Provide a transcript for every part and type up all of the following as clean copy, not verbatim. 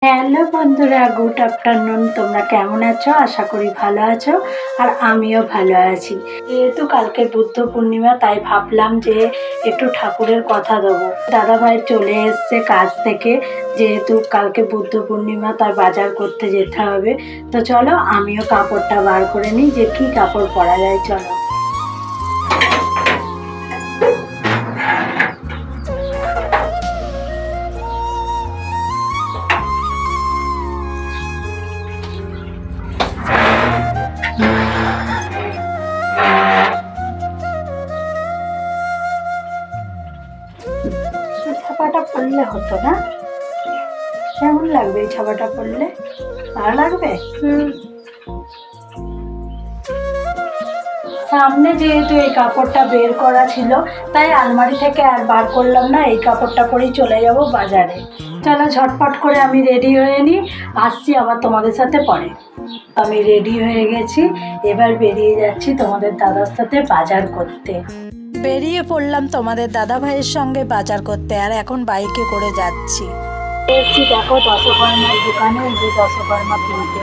Hello বন্ধুরা, good afternoon. তোমরা কেমন আছো? আশা করি ভালো আছো, আর আমিও ভালো আছি। যেহেতু কালকে বুদ্ধ পূর্ণিমা, তাই ভাবলাম যে একটু ঠাকুরের কথা দেবো। দাদাভাই চলে এসছে কাজ থেকে, যেহেতু কালকে বুদ্ধ পূর্ণিমা তাই বাজার করতে যেতে হবে। তো চলো আমিও কাপড়টা বার করে নিই, যে কি কাপড় পরা যায়। চলো। এই ছাপাটা পরলে হতো না? কেমন লাগবে এই ছাপাটা পরলে? ভালো লাগবে? সামনে যেহেতু এই কাপড়টা বের করা ছিল, তাই আলমারি থেকে আর বার করলাম না। এই কাপড়টা পরেই চলে যাব বাজারে। চলো ঝটপট করে আমি রেডি হয়ে নিই, আসছি আবার তোমাদের সাথে পরে। আমি রেডি হয়ে গেছি, এবার বেরিয়ে যাচ্ছি তোমাদের দাদার সাথে বাজার করতে। বেরিয়ে পড়লাম তোমাদের দাদা ভাইয়ের সঙ্গে বাজার করতে, আর এখন বাইকে করে যাচ্ছি। এসছি দেখো দশকর্মার দোকানে, এই যে দশকর্মা কিনতে।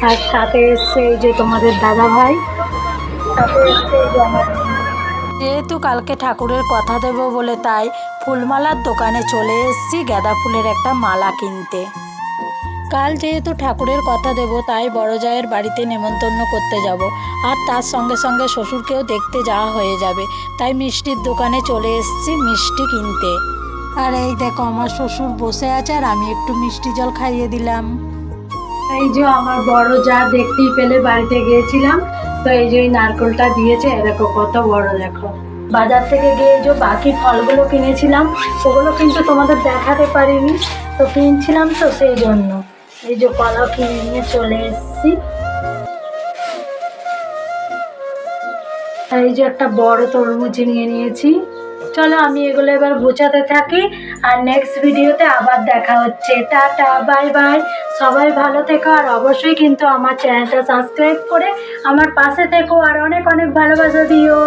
আর সাথে এসছে এই যে তোমাদের দাদা ভাই, সাথে এসছে এই যে আমার। যেহেতু কালকে ঠাকুরের কথা দেব বলে, তাই ফুলমালার দোকানে চলে এসেছি গাঁদা ফুলের একটা মালা কিনতে। কাল যেহেতু ঠাকুরের কথা দেব, তাই বড় জায়ের বাড়িতে নেমন্তন্ন করতে যাব, আর তার সঙ্গে সঙ্গে শ্বশুরকেও দেখতে যাওয়া হয়ে যাবে। তাই মিষ্টির দোকানে চলে এসেছি মিষ্টি কিনতে। আর এই দেখো আমার শ্বশুর বসে আছে, আর আমি একটু মিষ্টি জল খাইয়ে দিলাম। এই যে আমার বড় যা, দেখতেই পেলে বাড়িতে গিয়েছিলাম, তো এই যে নারকেলটা দিয়েছে, দেখো কত বড়। দেখো বাজার থেকে গিয়ে যে বাকি ফলগুলো কিনেছিলাম, ওগুলো কিন্তু তোমাদের দেখাতে পারিনি, তো কিনছিলাম তো সেই জন্য। এই যে কলা কিনে নিয়ে চলে এসেছি। আর এই যে একটা বড় তরমুজ নিয়ে নিয়েছি। চলো আমি এগুলো এবার গোছাতে থাকি, আর নেক্সট ভিডিওতে আবার দেখা হচ্ছে। Tata, bye bye. সবাই ভালো থেকো, আর অবশ্যই কিন্তু আমার চ্যানেলটা সাবস্ক্রাইব করে আমার পাশে থেকো, আর অনেক অনেক ভালোবাসা দিও।